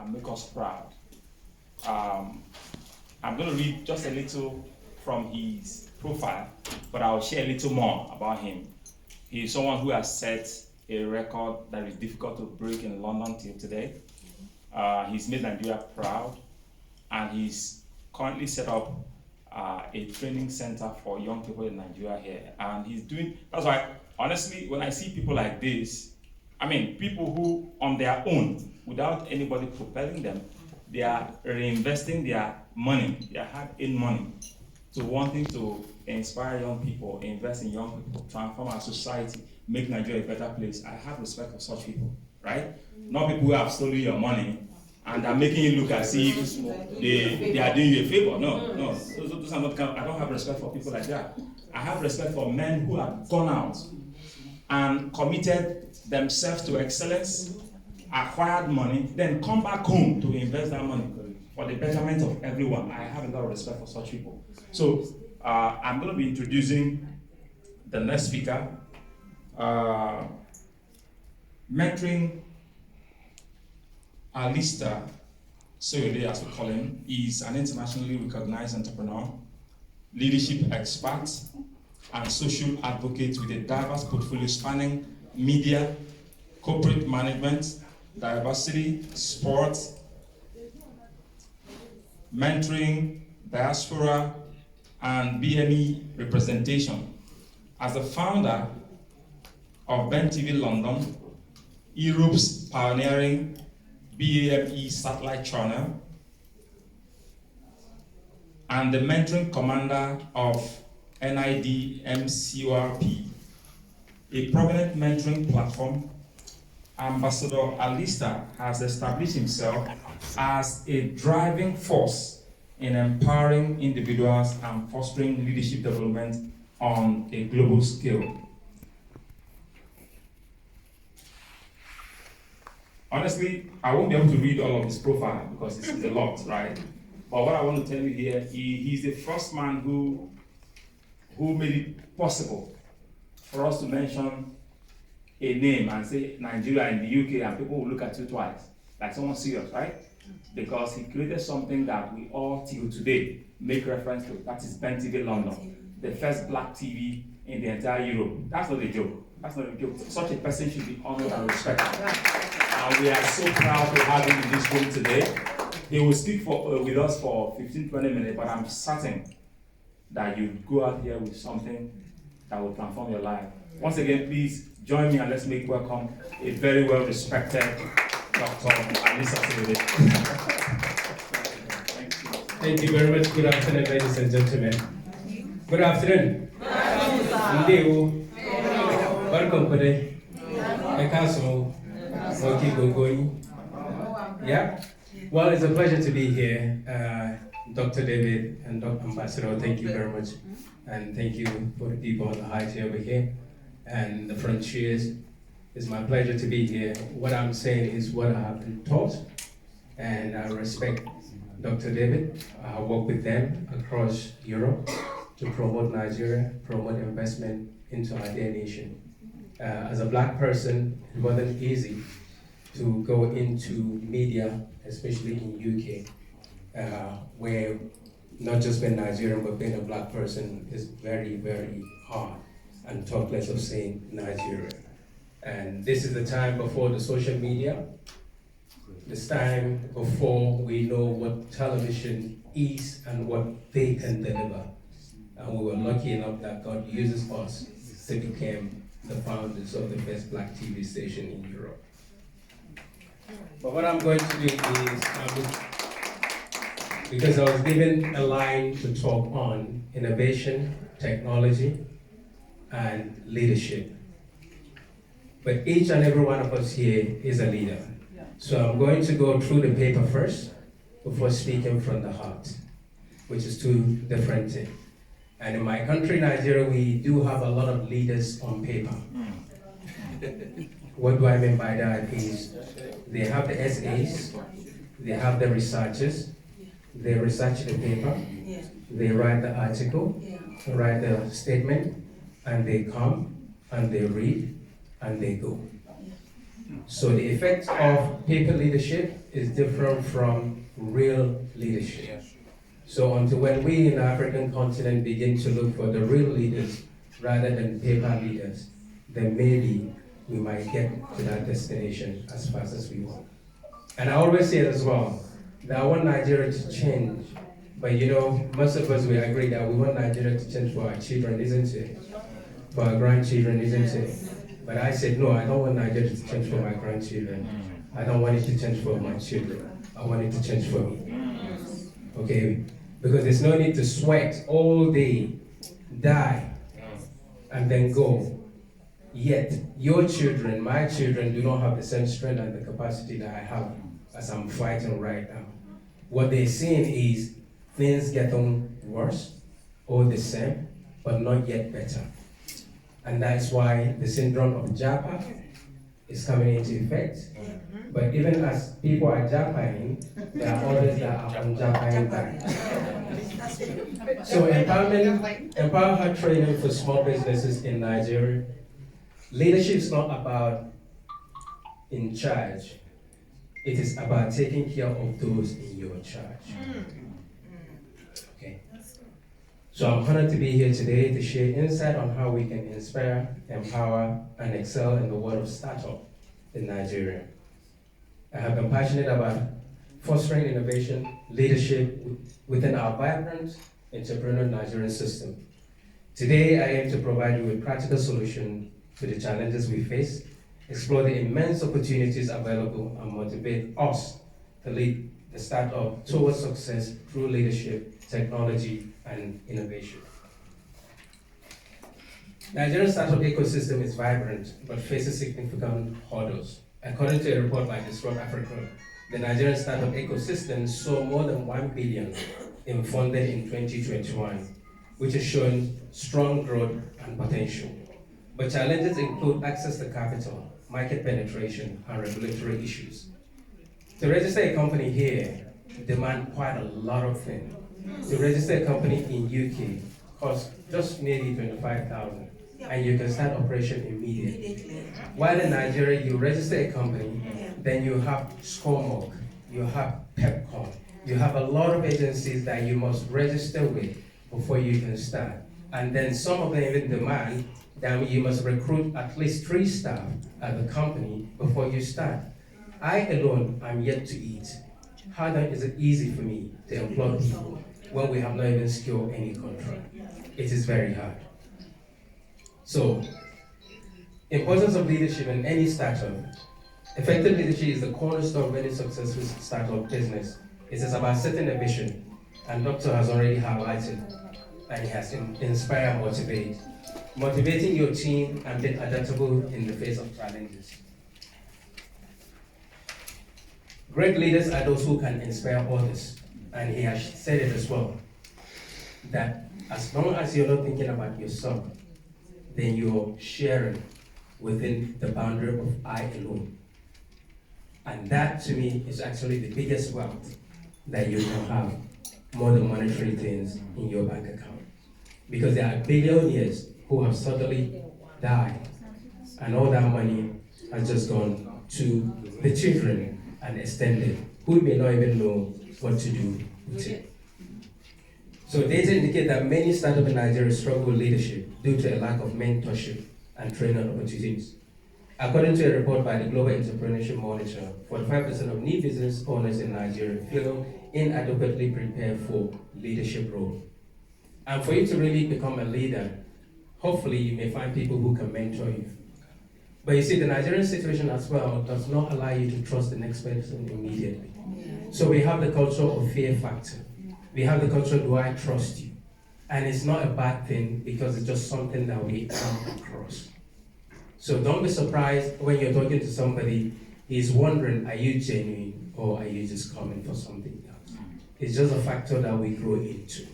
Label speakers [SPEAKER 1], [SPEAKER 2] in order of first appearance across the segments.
[SPEAKER 1] and make us proud. I'm going to read just a little from his profile, but I'll share a little more about him. He is someone who has set a record that is difficult to break in London till today. He's made Nigeria proud, and he's currently set up a training center for young people in Nigeria here. And he's doing, that's why, honestly, when I see people like this, I mean, people who, on their own, without anybody propelling them, they are reinvesting their money, their hard-earned money, to wanting to inspire young people, invest in young people, transform our society, make Nigeria a better place. I have respect for such people, right? Not people who have stolen your money and are making you look as if they are doing you a favor. No. Those are not, I don't have respect for people like that. I have respect for men who have gone out and committed themselves to excellence, acquired money, then come back home to invest that money for the betterment of everyone. I have a lot of respect for such people. So I'm going to be introducing the next speaker, mentoring Alistair Soyode, as we call him. He's an internationally recognized entrepreneur, leadership expert, and social advocate with a diverse portfolio spanning media, corporate management, diversity, sports, mentoring, diaspora, and BME representation. As the founder of Ben TV London, Europe's pioneering BAME satellite channel, and the mentoring commander of NID MCORP, a prominent mentoring platform, Ambassador Alistair has established himself as a driving force in empowering individuals and fostering leadership development on a global scale. Honestly, I won't be able to read all of his profile because it's a lot, right? But what I want to tell you here, he's the first man who made it possible for us to mention a name and say Nigeria in the UK, and people will look at you twice, like someone serious, right? Because he created something that we all till today make reference to. That is Ben TV London, the first black TV in the entire Europe. That's not a joke. That's not a joke. Such a person should be honored and respected. And we are so proud to have him in this room today. He will speak with us for 15-20 minutes, but I'm certain that you go out here with something that will transform your life. Once again, please join me and let's make welcome a very well-respected Dr. Alistair Soyode.
[SPEAKER 2] Thank you very much. Good afternoon, ladies and gentlemen. Good afternoon. Welcome today. Yeah. Well, it's a pleasure to be here. Dr. David and Dr. Ambassador, thank you very much. And thank you for the people on the high chair over here and the front chairs. It's my pleasure to be here. What I'm saying is what I have been taught, and I respect Dr. David. I work with them across Europe to promote Nigeria, promote investment into our dear nation. As a black person, it wasn't easy to go into media, especially in UK, where not just being Nigerian, but being a black person is very, very hard, and talk less of saying Nigeria. And this is the time before the social media, this time before we know what television is and what they can deliver. And we were lucky enough that God uses us to become the founders of the first black TV station in Europe. But what I'm going to do is, because I was given a line to talk on innovation, technology, and leadership. But each and every one of us here is a leader. So I'm going to go through the paper first before speaking from the heart, which is two different things. And in my country, Nigeria, we do have a lot of leaders on paper. What do I mean by that is they have the SAs, they have the researchers, they research the paper, they write the article, write the statement, and they come and they read and they go. So the effect of paper leadership is different from real leadership. So until when we in the African continent begin to look for the real leaders rather than paper leaders, then maybe we might get to that destination as fast as we want. And I always say it as well, that I want Nigeria to change. But you know, most of us, we agree that we want Nigeria to change for our children, isn't it? For our grandchildren, isn't it? But I said, no, I don't want Nigeria to change for my grandchildren. I don't want it to change for my children. I want it to change for me. Okay? Because there's no need to sweat all day, die, and then go. Yet, your children, my children, do not have the same strength and the capacity that I have as I'm fighting right now. What they're seeing is things getting worse or the same, but not yet better. And that's why the syndrome of Japa is coming into effect. But even as people are Japaning, there are others that are on Japaning back. So empower her training for small businesses in Nigeria. Leadership is not about in charge. It is about taking care of those in your charge. Okay. So I'm honored to be here today to share insight on how we can inspire, empower, and excel in the world of startup in Nigeria. I have been passionate about fostering innovation, leadership within our vibrant entrepreneurial Nigerian system. Today, I aim to provide you with practical solutions to the challenges we face, explore the immense opportunities available, and motivate us to lead the startup towards success through leadership, technology, and innovation. Nigerian startup ecosystem is vibrant but faces significant hurdles. According to a report by Disrupt Africa, the Nigerian startup ecosystem saw more than 1 billion in funding in 2021, which has shown strong growth and potential. But challenges include access to capital, market penetration, and regulatory issues. To register a company here demand quite a lot of things. To register a company in UK costs just nearly 25,000, and you can start operation immediately. While in Nigeria, you register a company, then you have SCOREMOC, you have PEPCON, you have a lot of agencies that you must register with before you can start. And then some of them even demand that you must recruit at least 3 staff at the company before you start. I alone am yet to eat. How then is it easy for me to employ people when we have not even secured any contract? It is very hard. So, importance of leadership in any startup. Effective leadership is the cornerstone of any successful startup business. It is about setting a vision, and Doctor has already highlighted, and he has inspired and motivated. Motivating your team and being adaptable in the face of challenges. Great leaders are those who can inspire others, and he has said it as well, that as long as you're not thinking about yourself, then you're sharing within the boundary of I alone. And that, to me, is actually the biggest wealth that you can have, more than monetary things in your bank account. Because there are billionaires who have suddenly died, and all that money has just gone to the children and extended, who may not even know what to do with it. So data indicate that many startups in Nigeria struggle with leadership due to a lack of mentorship and training opportunities. According to a report by the Global Entrepreneurship Monitor, 45% of new business owners in Nigeria feel inadequately prepared for leadership role. And for you to really become a leader, hopefully you may find people who can mentor you. But you see, the Nigerian situation as well does not allow you to trust the next person immediately. So we have the culture of fear factor. We have the culture, do I trust you? And it's not a bad thing because it's just something that we come across. So don't be surprised when you're talking to somebody, he's wondering, are you genuine or are you just coming for something else? It's just a factor that we grow into.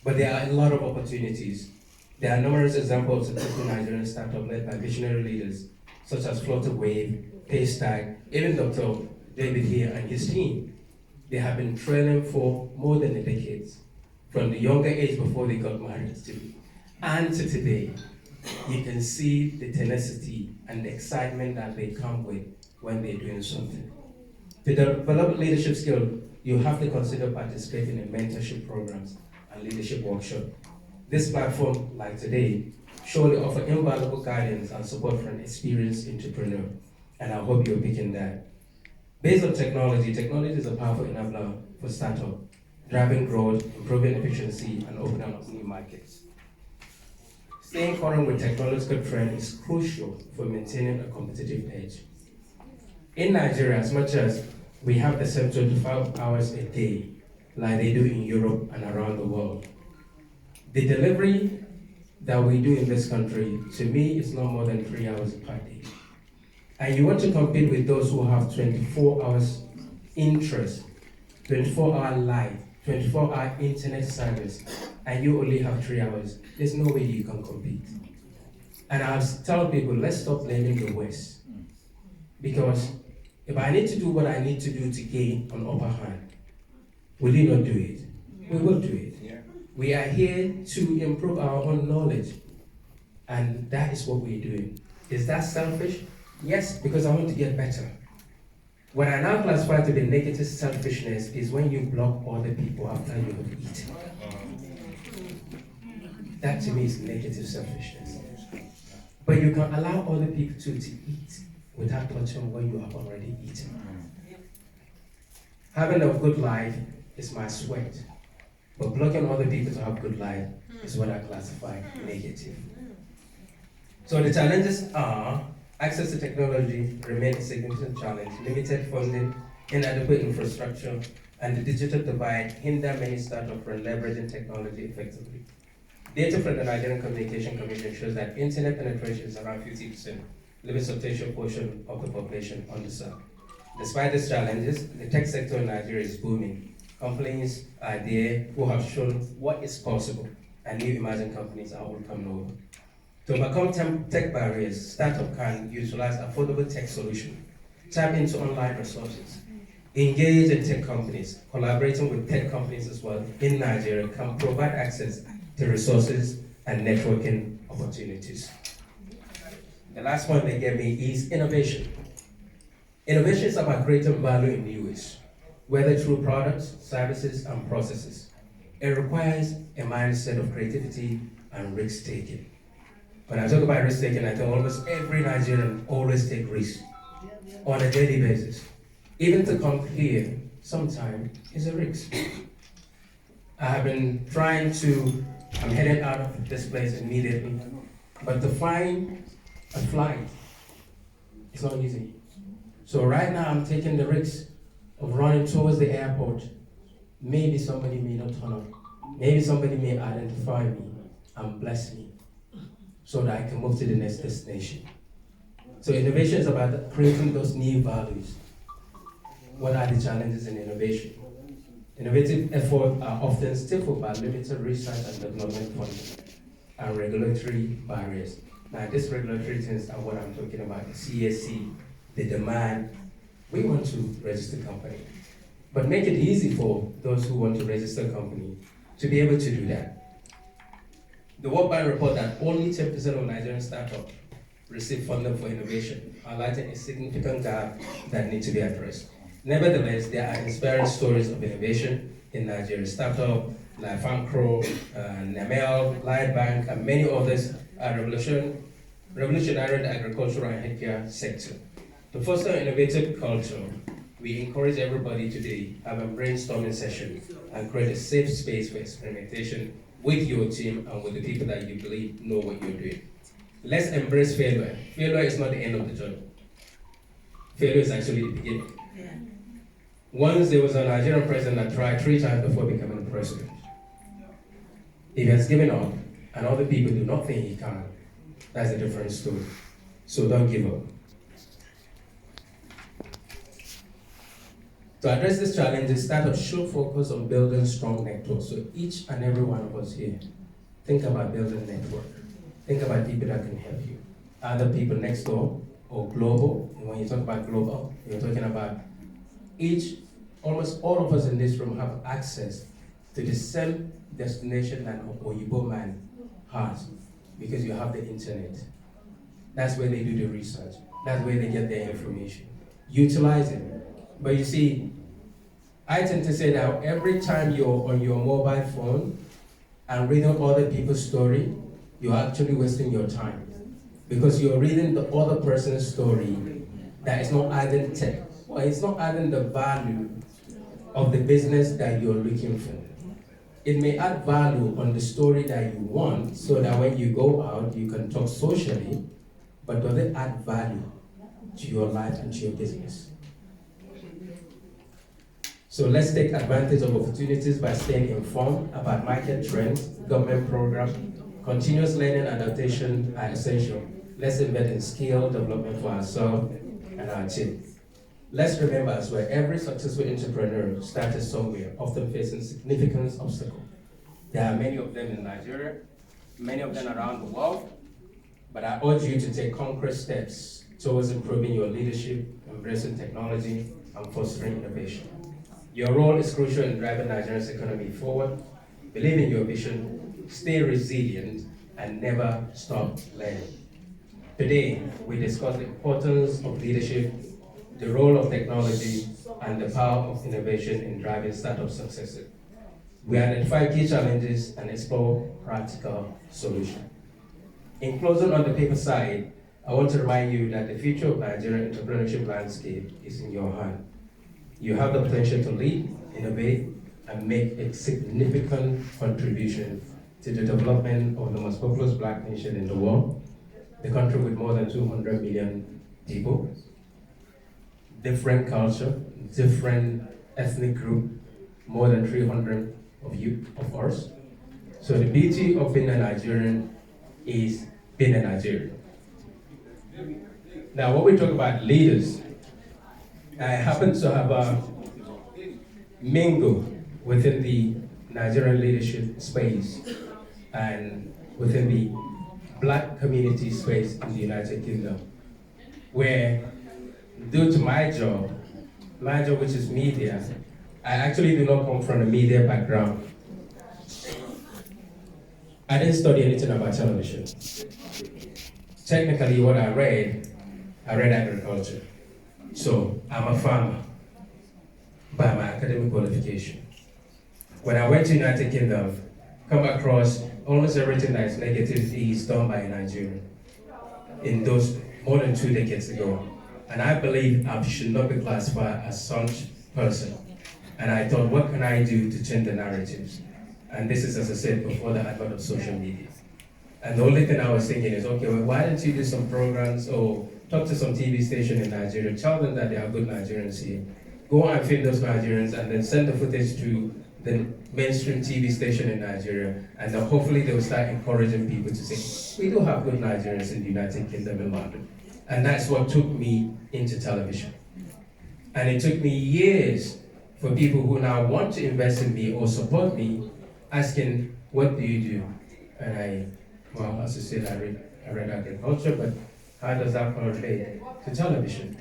[SPEAKER 2] But there are a lot of opportunities. There are numerous examples of successful Nigerian startups led by visionary leaders, such as Flutter Wave, Paystack, even Dr. David here and his team. They have been training for more than a decade, from the younger age before they got married and to today. You can see the tenacity and the excitement that they come with when they're doing something. To develop leadership skill, you have to consider participating in mentorship programs and leadership workshops. This platform, like today, surely offer invaluable guidance and support for an experienced entrepreneur, and I hope you're picking that. Based on technology, technology is a powerful enabler for startup, driving growth, improving efficiency, and opening up new markets. Staying current with technological trends is crucial for maintaining a competitive edge. In Nigeria, as much as we have the same 25 hours a day, like they do in Europe and around the world, the delivery that we do in this country, to me, is no more than 3 hours per day. And you want to compete with those who have 24 hours interest, 24-hour live, 24-hour internet service, and you only have 3 hours. There's no way you can compete. And I'll tell people, let's stop blaming the West. Because if I need to do what I need to do to gain an upper hand, will you not do it? We will do it. Yeah. We are here to improve our own knowledge. And that is what we're doing. Is that selfish? Yes, because I want to get better. What I now classify to be negative selfishness is when you block other people after you have eaten. That to me is negative selfishness. But you can allow other people to eat without touching what you have already eaten. Having a good life is my sweat, but blocking other people to have good life is what I classify negative. So the challenges are: access to technology remains a significant challenge, limited funding, inadequate infrastructure, and the digital divide hinder many startups from leveraging technology effectively. Data from the Nigerian Communication Commission shows that internet penetration is around 50%, leaving a substantial portion of the population underserved. Despite these challenges, the tech sector in Nigeria is booming. Companies are there who have shown what is possible, and new emerging companies are all coming over. To overcome tech barriers, startups can utilize affordable tech solutions, tap into online resources, engage in tech companies. Collaborating with tech companies as well in Nigeria can provide access to resources and networking opportunities. The last point they gave me is innovation. Innovation is about creating value in new ways, whether through products, services, and processes. It requires a mindset of creativity and risk-taking. When I talk about risk-taking, I think almost every Nigerian always take risks on a daily basis. Even to come here, sometimes is a risk. I have been I'm headed out of this place immediately, but to find a flight, it's not easy. So right now I'm taking the risk of running towards the airport. Maybe somebody may not turn up. Maybe somebody may identify me and bless me so that I can move to the next destination. So innovation is about creating those new values. What are the challenges in innovation? Innovative efforts are often stifled by limited research and development funding and regulatory barriers. Now, these regulatory things are what I'm talking about: the CSC, the demand. We want to register company, but make it easy for those who want to register a company to be able to do that. The World Bank report that only 10% of Nigerian startups receive funding for innovation, highlighting a significant gap that needs to be addressed. Nevertheless, there are inspiring stories of innovation in Nigeria. Startups like Fancro, Namel, Light Bank, and many others are revolutionary in the agricultural and healthcare sector. To foster an innovative culture, we encourage everybody today to have a brainstorming session and create a safe space for experimentation with your team and with the people that you believe know what you're doing. Let's embrace failure. Failure is not the end of the journey. Failure is actually the beginning. Yeah. Once there was a Nigerian president that tried 3 times before becoming a president. He has given up, and other people do not think he can. That's a different story. So don't give up. To address these challenges, startups should focus on building strong networks. So each and every one of us here, think about building a network. Think about people that can help you. Other people next door or global. And when you talk about global, you're talking about almost all of us in this room have access to the same destination that Oyibo man has, because you have the internet. That's where they do the research. That's where they get their information. Utilize it. But you see, I tend to say that every time you're on your mobile phone and reading other people's story, you're actually wasting your time. Because you're reading the other person's story that is not adding tech, or it's not adding the value of the business that you're looking for. It may add value on the story that you want, so that when you go out, you can talk socially, but does it add value to your life and to your business? So let's take advantage of opportunities by staying informed about market trends, government programs. Continuous learning and adaptation are essential. Let's invest in skill development for ourselves and our team. Let's remember as well, every successful entrepreneur started somewhere, often facing significant obstacles. There are many of them in Nigeria, many of them around the world, but I urge you to take concrete steps towards improving your leadership, embracing technology, and fostering innovation. Your role is crucial in driving Nigeria's economy forward. Believe in your vision, stay resilient, and never stop learning. Today, we discuss the importance of leadership, the role of technology, and the power of innovation in driving startup successes. We identify key challenges and explore practical solutions. In closing on the paper side, I want to remind you that the future of Nigerian entrepreneurship landscape is in your hand. You have the potential to lead, innovate, and make a significant contribution to the development of the most populous Black nation in the world, the country with more than 200 million people, different culture, different ethnic group, more than 300 of us. So the beauty of being a Nigerian is being a Nigerian. Now, when we talk about leaders, I happen to have a mingle within the Nigerian leadership space and within the Black community space in the United Kingdom, where due to my job which is media, I actually do not come from a media background. I didn't study anything about television. Technically, what I read agriculture. So I'm a farmer by my academic qualification. When I went to United Kingdom, come across almost everything that is negative is done by a Nigerian in those more than 2 decades ago. And I believe I should not be classified as such person. And I thought, what can I do to change the narratives? And this is, as I said, before the advent of social media. And the only thing I was thinking is, okay, well, why don't you do some programs or talk to some TV station in Nigeria, tell them that there are good Nigerians here. Go and film those Nigerians and then send the footage to the mainstream TV station in Nigeria, and then hopefully they will start encouraging people to say, we do have good Nigerians in the United Kingdom and London. And that's what took me into television. And it took me years for people who now want to invest in me or support me, asking, what do you do? And well, as I said, I read agriculture, but how does that correlate to television?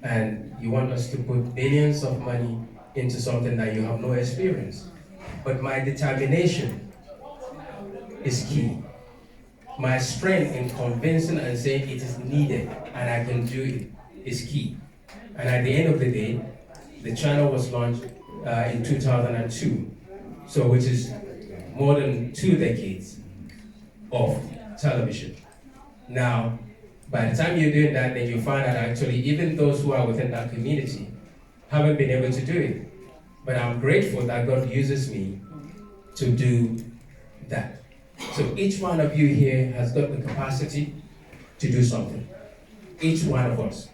[SPEAKER 2] And you want us to put billions of money into something that you have no experience. But my determination is key. My strength in convincing and saying it is needed and I can do it is key. And at the end of the day, the channel was launched in 2002, so which is more than 2 decades of television. Now, by the time you're doing that, then you find that actually even those who are within that community haven't been able to do it. But I'm grateful that God uses me to do that. So each one of you here has got the capacity to do something. Each one of us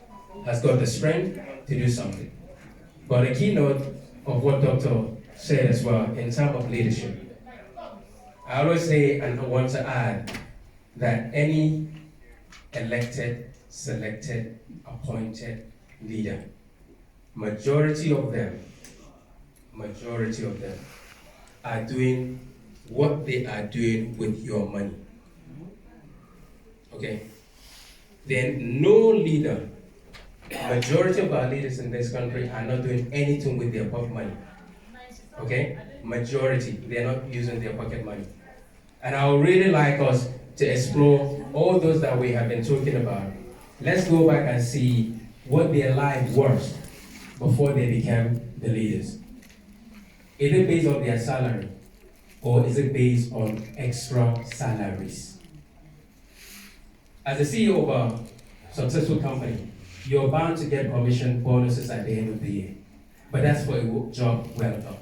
[SPEAKER 2] has got the strength to do something. But a keynote of what Dr. said as well in terms of leadership, I always say, and I want to add, that any elected, selected, appointed leader, majority of them are doing what they are doing with your money. Okay? Then no leader, majority of our leaders in this country are not doing anything with their pocket money. Okay? Majority, they're not using their pocket money. And I would really like us to explore all those that we have been talking about. Let's go back and see what their life was before they became the leaders? Is it based on their salary, or is it based on extra salaries? As a CEO of a successful company, you're bound to get commission bonuses at the end of the year, but that's for a job well done.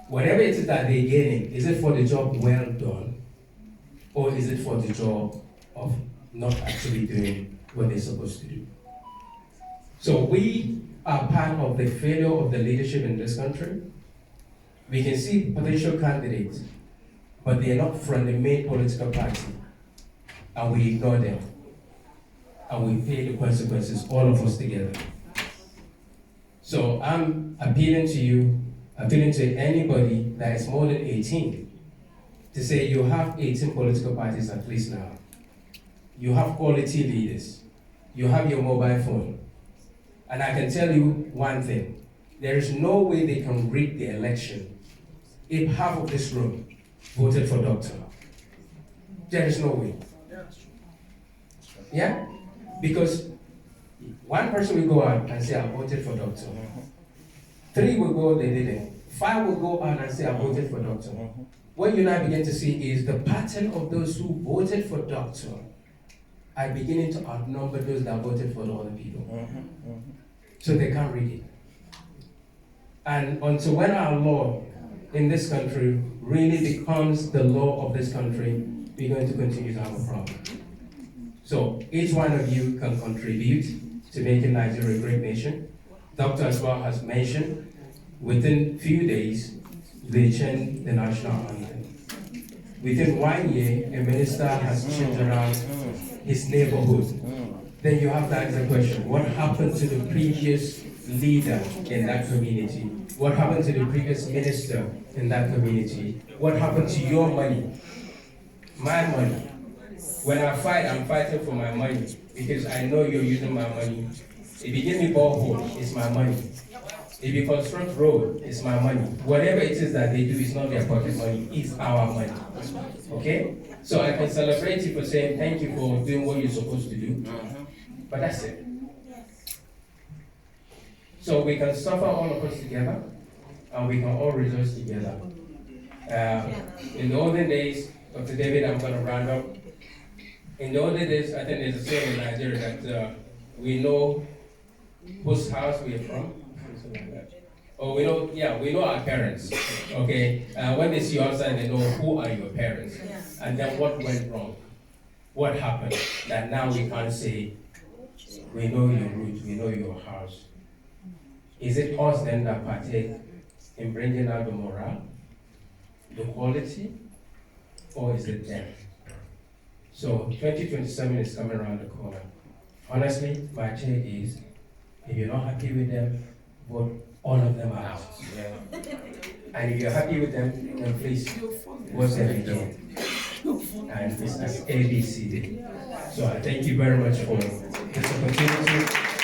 [SPEAKER 2] Whatever it is that they're getting, is it for the job well done, or is it for the job of not actually doing what they're supposed to do? So we are part of the failure of the leadership in this country. We can see potential candidates, but they're not from the main political party, and we ignore them, and we pay the consequences, all of us together. So I'm appealing to you, appealing to anybody that is more than 18, to say you have 18 political parties at least now. You have quality leaders. You have your mobile phone. And I can tell you one thing, there is no way they can rig the election if half of this room voted for Doctor. There is no way. Yeah? Because one person will go out and say, I voted for Doctor. 3 will go, they didn't. 5 will go out and say, I voted for Doctor. What you now begin to see is the pattern of those who voted for Doctor are beginning to outnumber those that voted for the other people. So they can't read it. And until when our law in this country really becomes the law of this country, we're going to continue to have a problem. So each one of you can contribute to making Nigeria a great nation. Dr. as well has mentioned, within few days, they changed the national anthem. Within 1 year, a minister has changed around his neighborhood. Then you have to ask the question, what happened to the previous leader in that community? What happened to the previous minister in that community? What happened to your money? My money. When I fight, I'm fighting for my money because I know you're using my money. If you give me borehole, it's my money. If you construct road, it's my money. Whatever it is that they do, it's not their pocket money, it's our money. Okay? So I can celebrate you for saying thank you for doing what you're supposed to do. But that's it. So we can suffer all of us together, and we can all rejoice together. In the olden days, Dr. David, I'm going to round up. In the olden days, I think there's a saying in Nigeria that we know whose house we are from. Like that. Or we know our parents. Okay, when they see you outside, they know who are your parents, and then what went wrong, what happened that now we can't say we know your roots, we know your house. Is it us then that partake in bringing out the morale, the quality, or is it them? So 2027 is coming around the corner. Honestly, my take is, if you're not happy with them, vote all of them out. And if you're happy with them, then please vote them again. And it's as ABCD. So I thank you very much for this opportunity.